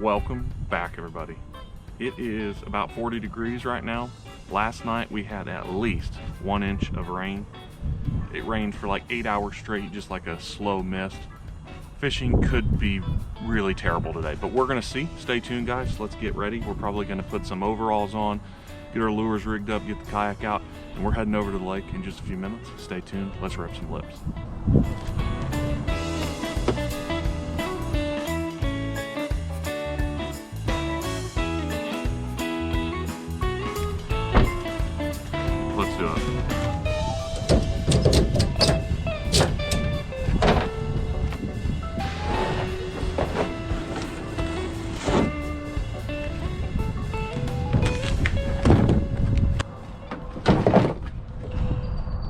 Welcome back, everybody. It is about 40 degrees right now. Last night we had at least 1 inch of rain. It rained for like 8 hours straight, just like a slow mist. Fishing could be really terrible today, but we're gonna see. Stay tuned, guys. Let's get ready. We're probably gonna put some overalls on, get our lures rigged up, get the kayak out, and we're heading over to the lake in just a few minutes. Stay tuned. Let's rip some lips. Let's do it.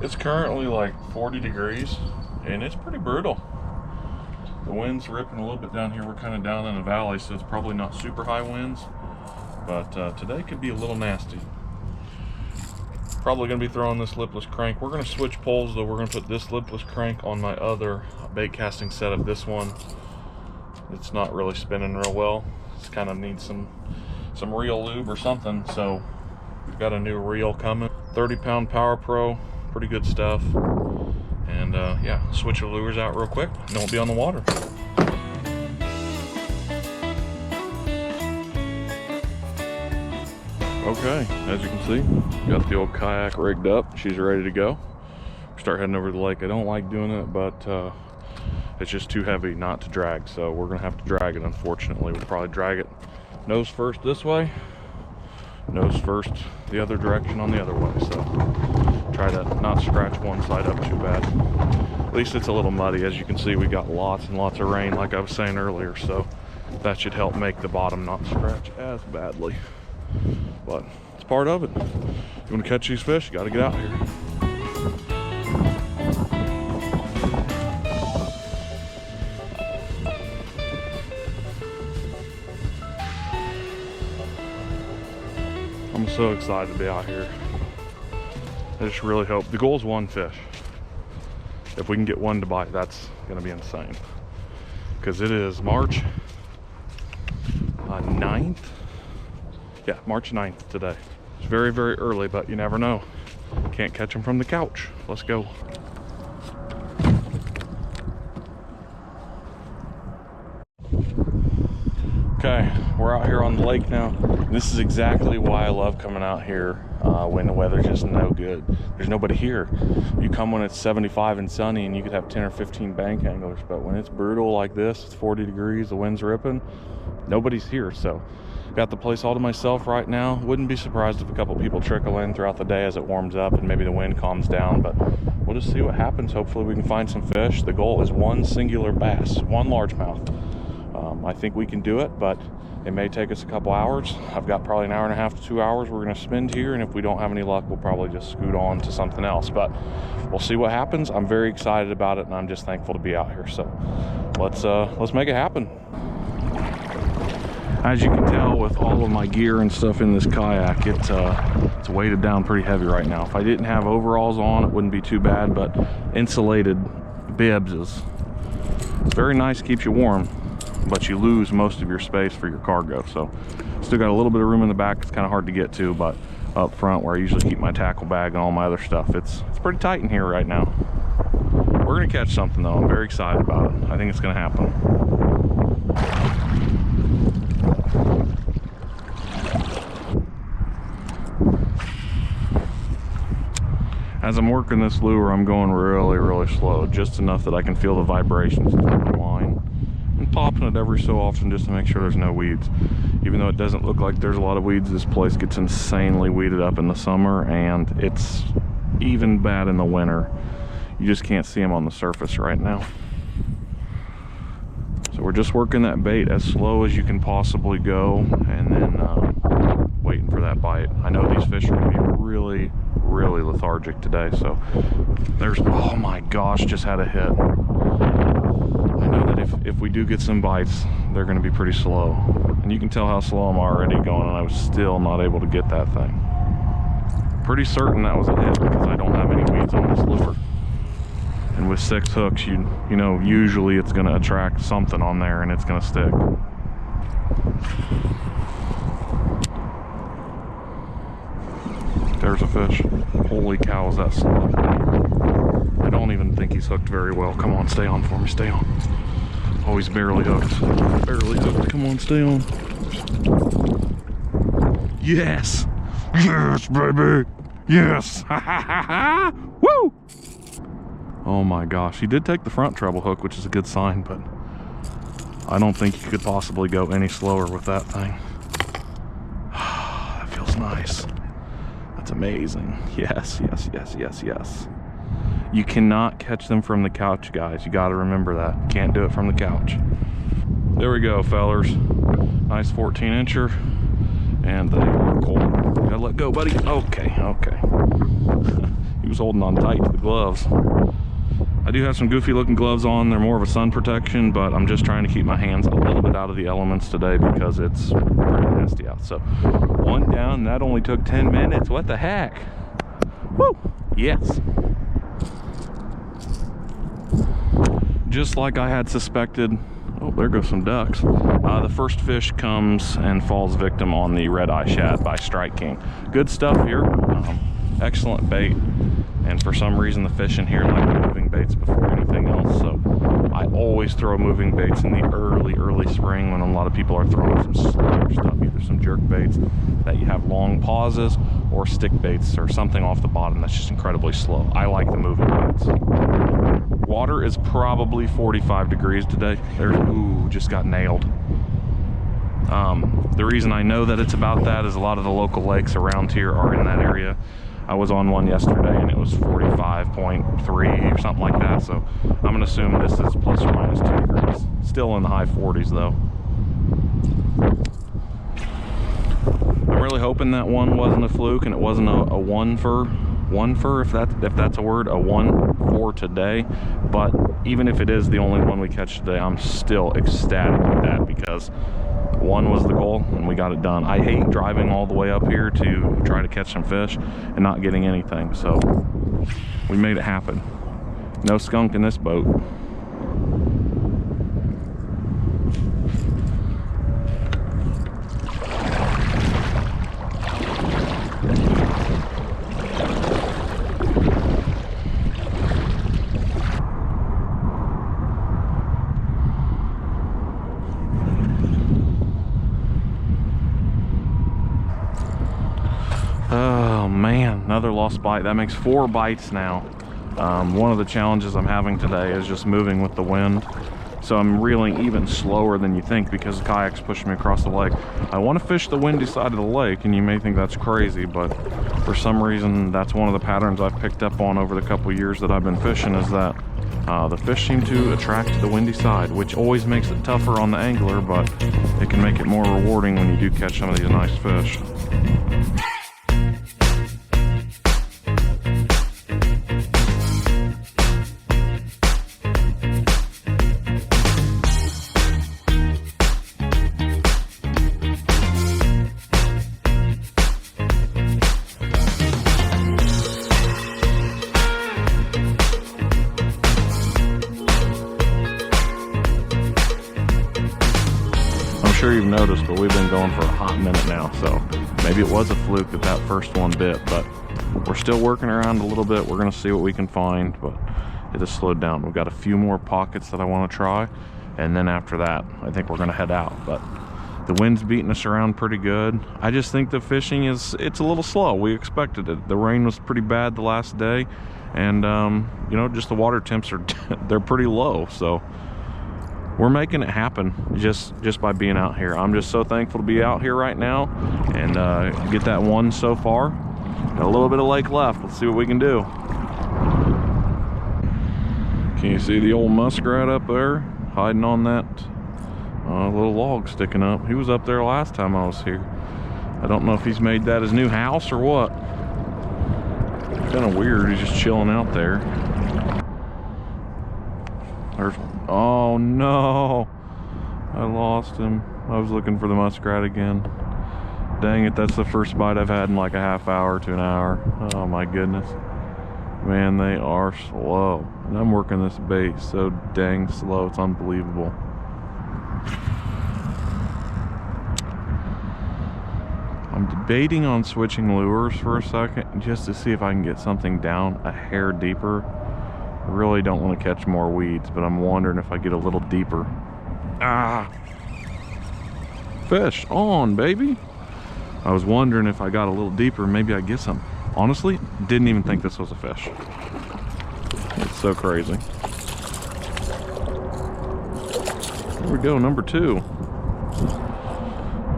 It's currently like 40 degrees and it's pretty brutal. The wind's ripping a little bit down here. We're kind of down in a valley, so it's probably not super high winds, but today could be a little nasty. Probably going to be throwing this lipless crank. We're going to switch poles though. We're going to put this lipless crank on my other bait casting setup. This one, it's not really spinning real well. It's kind of needs some reel lube or something. So we've got a new reel coming. 30-pound Power Pro, pretty good stuff. And yeah, switch the lures out real quick. Don't be on the water. Okay, as you can see, got the old kayak rigged up. She's ready to go. Start heading over to the lake. I don't like doing it, but it's just too heavy not to drag. So we're gonna have to drag it, unfortunately. We'll probably drag it nose first this way, nose first the other direction on the other way. So try to not scratch one side up too bad. At least it's a little muddy. As you can see, we got lots and lots of rain, like I was saying earlier. So that should help make the bottom not scratch as badly. But it's part of it. You want to catch these fish, you got to get out here. I'm so excited to be out here. I just really hope. The goal is one fish. If we can get one to bite, that's going to be insane. Because it is March 9th. Yeah, March 9th today. It's very, very early, but you never know. Can't catch them from the couch. Let's go. Okay, we're out here on the lake now. This is exactly why I love coming out here when the weather's just no good. There's nobody here. You come when it's 75 and sunny and you could have 10 or 15 bank anglers, but when it's brutal like this, it's 40 degrees, the wind's ripping, nobody's here. So got the place all to myself right now. Wouldn't be surprised if a couple people trickle in throughout the day as it warms up and maybe the wind calms down, but we'll just see what happens. Hopefully we can find some fish. The goal is one singular bass, one largemouth. I think we can do it, but it may take us a couple hours. I've got probably an hour and a half to 2 hours we're going to spend here, and if we don't have any luck, we'll probably just scoot on to something else, but we'll see what happens. I'm very excited about it, and I'm just thankful to be out here. So let's make it happen. As you can tell with all of my gear and stuff in this kayak, it's weighted down pretty heavy right now. If I didn't have overalls on, it wouldn't be too bad, but insulated bibs is very nice, keeps you warm, but you lose most of your space for your cargo. So still got a little bit of room in the back. It's kind of hard to get to, but up front where I usually keep my tackle bag and all my other stuff, it's pretty tight in here right now. We're gonna catch something though. I'm very excited about it. I think it's gonna happen. As I'm working this lure, I'm going really, really slow, just enough that I can feel the vibrations through the line. I'm popping it every so often just to make sure there's no weeds. Even though it doesn't look like there's a lot of weeds, this place gets insanely weeded up in the summer, and it's even bad in the winter. You just can't see them on the surface right now. So we're just working that bait as slow as you can possibly go, and then waiting for that bite. I know these fish are going to be really, really lethargic today, so there's, oh my gosh, just had a hit. I know that if we do get some bites, they're going to be pretty slow, and you can tell how slow I'm already going, and I was still not able to get that thing. Pretty certain that was a hit because I don't have any weeds on this lure. And with 6 hooks, you know, usually it's going to attract something on there and it's going to stick. There's a fish. Holy cow, is that slow? I don't even think he's hooked very well. Come on, stay on for me, stay on. Oh, he's barely hooked. Barely hooked. Come on, stay on. Yes! Yes, baby! Yes! Ha ha ha ha! Woo! Oh my gosh, he did take the front treble hook, which is a good sign, but I don't think he could possibly go any slower with that thing. That feels nice. That's amazing. Yes, yes, yes, yes, yes. You cannot catch them from the couch, guys. You got to remember that. You can't do it from the couch. There we go, fellers. Nice 14-incher. And they are cold. Gotta let go, buddy. Okay, okay. He was holding on tight to the gloves. I do have some goofy looking gloves on. They're more of a sun protection, but I'm just trying to keep my hands a little bit out of the elements today because it's pretty nasty out. So one down, that only took 10 minutes. What the heck? Woo! Yes. Just like I had suspected. Oh, there goes some ducks. The first fish comes and falls victim on the red-eye shad by Strike King. Good stuff here. Excellent bait. And for some reason the fish in here like moving baits before anything else. So I always throw moving baits in the early spring when a lot of people are throwing some slower stuff, either some jerk baits that you have long pauses or stick baits or something off the bottom that's just incredibly slow. I like the moving baits. Water is probably 45 degrees today. There's, ooh, just got nailed. The reason I know that it's about that is a lot of the local lakes around here are in that area. I was on one yesterday and it was 45.3 or something like that. So I'm gonna assume this is plus or minus 2 degrees. Still in the high 40s though. I'm really hoping that one wasn't a fluke and it wasn't a one for, if that's a word, a one for today. But even if it is the only one we catch today, I'm still ecstatic with that because one was the goal and we got it done. I hate driving all the way up here to try to catch some fish and not getting anything, so we made it happen. No skunk in this boat. Oh man, another lost bite. That makes 4 bites now. One of the challenges I'm having today is just moving with the wind. So I'm reeling even slower than you think because the kayak's pushing me across the lake. I want to fish the windy side of the lake, and you may think that's crazy, but for some reason that's one of the patterns I've picked up on over the couple years that I've been fishing, is that the fish seem to attract the windy side, which always makes it tougher on the angler, but it can make it more rewarding when you do catch some of these nice fish. Sure you've noticed, but we've been going for a hot minute now, so maybe it was a fluke that first one bit, but we're still working around a little bit. We're going to see what we can find, but it has slowed down. We've got a few more pockets that I want to try, and then after that I think we're going to head out. But the wind's beating us around pretty good. I just think the fishing it's a little slow. We expected it. The rain was pretty bad the last day, and you know, just the water temps are they're pretty low, so we're making it happen just by being out here. I'm just so thankful to be out here right now and get that one so far. Got a little bit of lake left. Let's see what we can do. Can you see the old muskrat up there hiding on that little log sticking up? He was up there last time I was here. I don't know if he's made that his new house or what. Kind of weird. He's just chilling out there. There's, oh no, I lost him. I was looking for the muskrat again. Dang it, that's the first bite I've had in like a half hour to an hour. Oh my goodness. Man, they are slow. And I'm working this bait so dang slow, it's unbelievable. I'm debating on switching lures for a second just to see if I can get something down a hair deeper. I really don't want to catch more weeds, but I'm wondering if I get a little deeper. Ah! Fish on, baby! I was wondering if I got a little deeper, maybe I'd get some. Honestly, didn't even think this was a fish. It's so crazy. Here we go, number 2.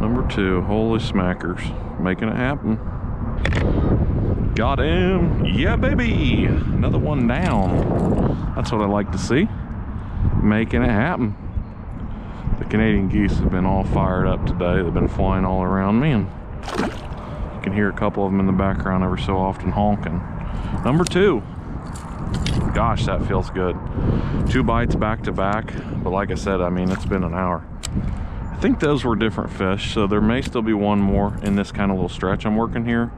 Number 2, holy smackers. Making it happen. Got him! Yeah, baby! Another one down. That's what I like to see. Making it happen. The Canadian geese have been all fired up today. They've been flying all around me, and you can hear a couple of them in the background every so often honking. Number 2. Gosh, that feels good. 2 bites back to back, but like I said, I mean, it's been an hour. I think those were different fish, so there may still be one more in this kind of little stretch I'm working here.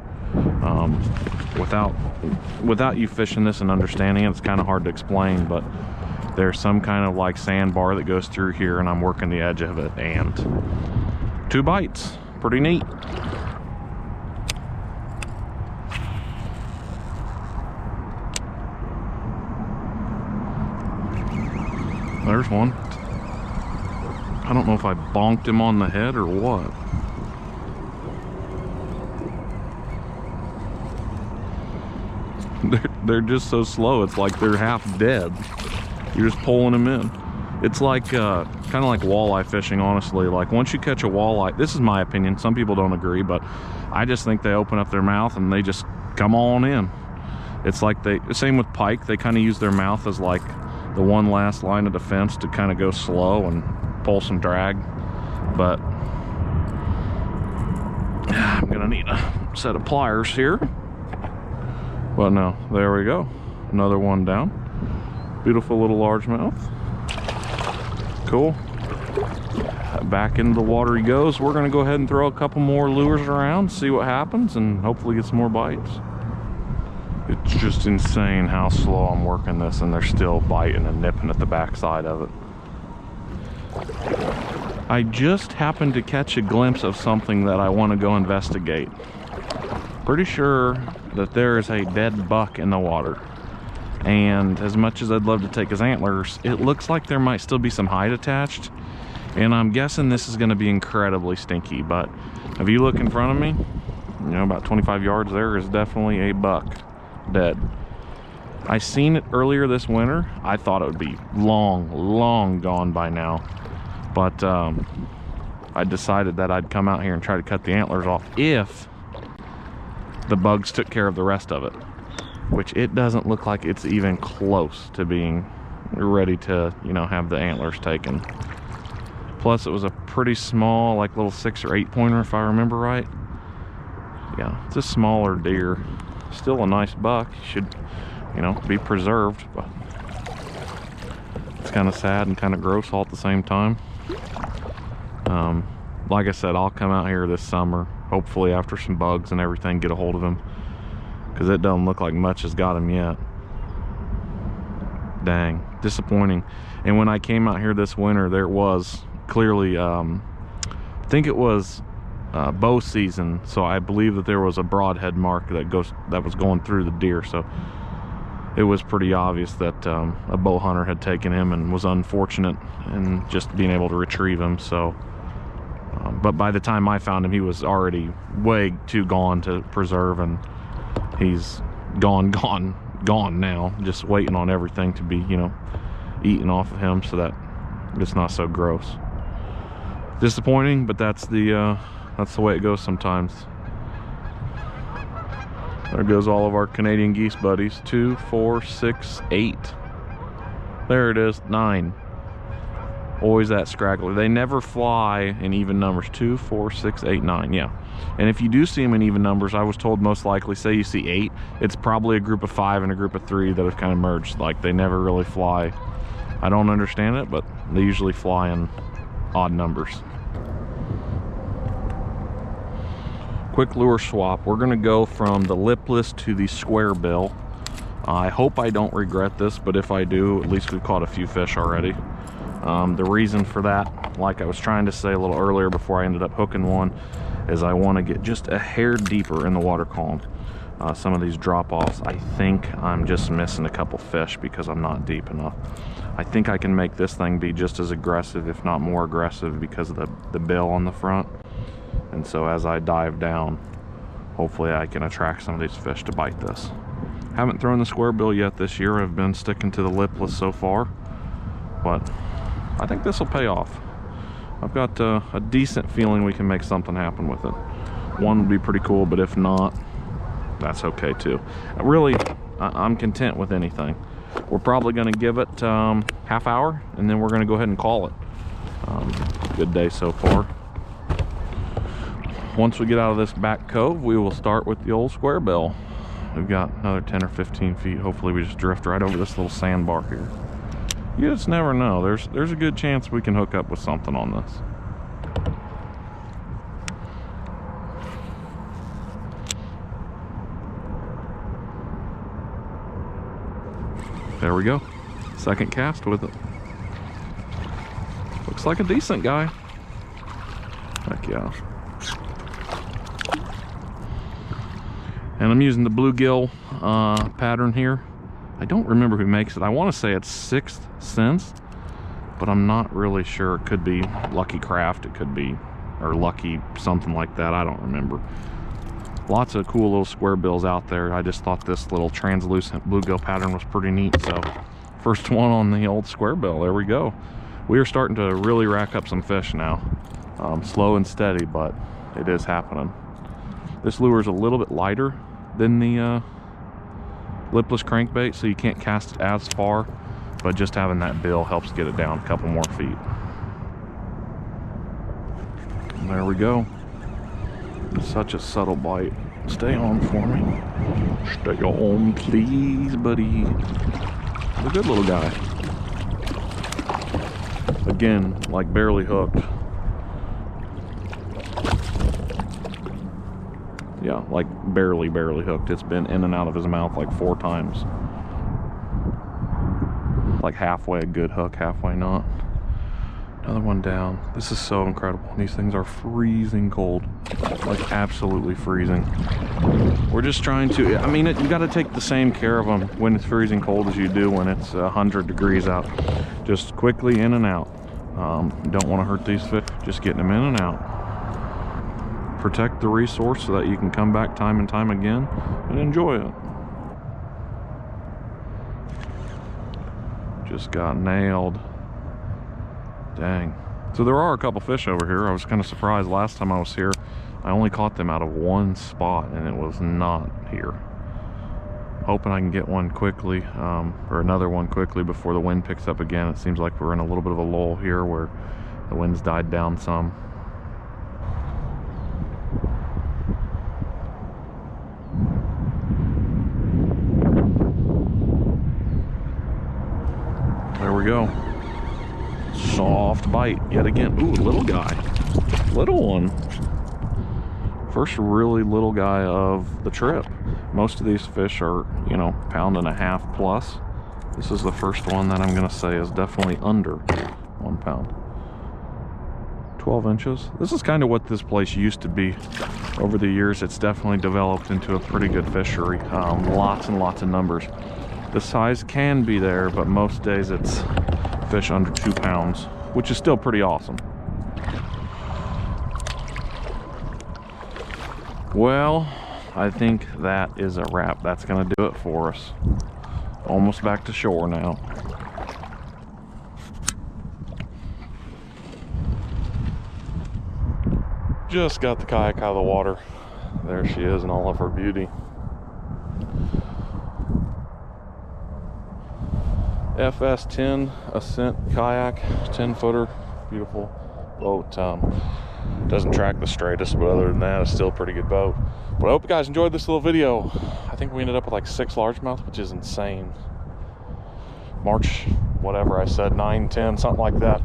Without you fishing this and understanding it, it's kind of hard to explain, but there's some kind of like sandbar that goes through here, and I'm working the edge of it, and 2 bites. Pretty neat. There's one. I don't know if I bonked him on the head or what. They're just so slow, it's like they're half dead. You're just pulling them in. It's like kind of like walleye fishing, honestly. Like once you catch a walleye, this is my opinion, some people don't agree, but I just think they open up their mouth and they just come on in. It's like same with pike, they kind of use their mouth as like the one last line of defense to kind of go slow and pull some drag. But I'm gonna need a set of pliers here. But no, there we go. Another one down. Beautiful little largemouth. Cool. Back into the water he goes. We're gonna go ahead and throw a couple more lures around, see what happens, and hopefully get some more bites. It's just insane how slow I'm working this, and they're still biting and nipping at the backside of it. I just happened to catch a glimpse of something that I want to go investigate. Pretty sure that there is a dead buck in the water, and as much as I'd love to take his antlers, it looks like there might still be some hide attached, and I'm guessing this is going to be incredibly stinky. But if you look in front of me, you know, about 25 yards, there is definitely a buck dead. I seen it earlier this winter. I thought it would be long gone by now, but I decided that I'd come out here and try to cut the antlers off if the bugs took care of the rest of it, which it doesn't look like it's even close to being ready to, you know, have the antlers taken. Plus it was a pretty small, like little 6 or 8 pointer if I remember right. Yeah, it's a smaller deer. Still a nice buck. Should, you know, be preserved, but it's kind of sad and kind of gross all at the same time. Like I said, I'll come out here this summer, hopefully after some bugs and everything, get a hold of him, because it doesn't look like much has got him yet. Dang, disappointing. And when I came out here this winter, there was clearly, I think it was bow season, so I believe that there was a broadhead mark that was going through the deer, so it was pretty obvious that a bow hunter had taken him and was unfortunate in just being able to retrieve him. So but by the time I found him, he was already way too gone to preserve, and he's gone now, just waiting on everything to be, you know, eaten off of him so that it's not so gross. Disappointing, but that's the way it goes sometimes. There goes all of our Canadian geese buddies. 2, 4, 6, 8. There it is, 9. Always that scraggler. They never fly in even numbers. 2, 4, 6, 8, 9. Yeah. And if you do see them in even numbers, I was told most likely, say you see 8, it's probably a group of 5 and a group of 3 that have kind of merged. Like, they never really fly. I don't understand it, but they usually fly in odd numbers. Quick lure swap. We're going to go from the lipless to the square bill. I hope I don't regret this, but if I do, at least we've caught a few fish already. The reason for that, like I was trying to say a little earlier before I ended up hooking one, is I want to get just a hair deeper in the water column. Some of these drop-offs, I think I'm just missing a couple fish because I'm not deep enough. I think I can make this thing be just as aggressive, if not more aggressive, because of the bill on the front. And so as I dive down, hopefully I can attract some of these fish to bite this. Haven't thrown the square bill yet this year. I've been sticking to the lipless so far, but I think this will pay off. I've got a decent feeling we can make something happen with it. One would be pretty cool, but if not, that's okay too. Really, I'm content with anything. We're probably going to give it half hour, and then we're going to go ahead and call it. Good day so far. Once we get out of this back cove, we will start with the old square bill. We've got another 10 or 15 feet. Hopefully we just drift right over this little sandbar here. You just never know. There's a good chance we can hook up with something on this. There we go. Second cast with it. Looks like a decent guy. Heck yeah. And I'm using the bluegill pattern here. I don't remember who makes it. I want to say it's 6th Sense, but I'm not really sure. It could be Lucky Craft, it could be, or Lucky something like that. I don't remember. Lots of cool little square bills out there. I just thought this little translucent bluegill pattern was pretty neat. So first one on the old square bill. There we go. We are starting to really rack up some fish now. Slow and steady, but it is happening. This lure is a little bit lighter than the lipless crankbait, so you can't cast it as far, but just having that bill helps get it down a couple more feet. And there we go. Such a subtle bite. Stay on for me. Stay on, please, buddy. A good little guy. Again, like barely hooked. Yeah, like barely hooked. It's been in and out of his mouth like 4 times. Like halfway a good hook, halfway not. Another one down. This is so incredible. These things are freezing cold. Like absolutely freezing. We're just trying to, I mean, you got to take the same care of them when it's freezing cold as you do when it's 100 degrees out. Just quickly in and out. Don't want to hurt these fish. Just getting them in and out. Protect the resource so that you can come back time and time again and enjoy it. Just got nailed. Dang. So there are a couple fish over here. I was kind of surprised last time I was here. I only caught them out of one spot and it was not here. Hoping I can get one quickly, or another one quickly before the wind picks up again. It seems like we're in a little bit of a lull here where the wind's died down some. There we go. Soft bite yet again. Ooh, little guy. Little one. First really little guy of the trip. Most of these fish are, you know, 1.5 pounds plus. This is the first one that I'm going to say is definitely under 1 pound. 12 inches. This is kind of what this place used to be. Over the years, it's definitely developed into a pretty good fishery. Lots and lots of numbers. The size can be there, but most days it's fish under 2 pounds, which is still pretty awesome. Well, I think that is a wrap. That's gonna do it for us. Almost back to shore now. Just got the kayak out of the water. There she is in all of her beauty. FS10 Ascent kayak, 10-footer, beautiful boat. Doesn't track the straightest, but other than that, it's still a pretty good boat. But I hope you guys enjoyed this little video. I think we ended up with like 6 largemouth, which is insane. March, whatever I said, 9, 10, something like that.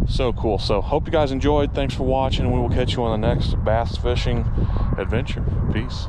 So cool. So hope you guys enjoyed. Thanks for watching. We will catch you on the next bass fishing adventure. Peace.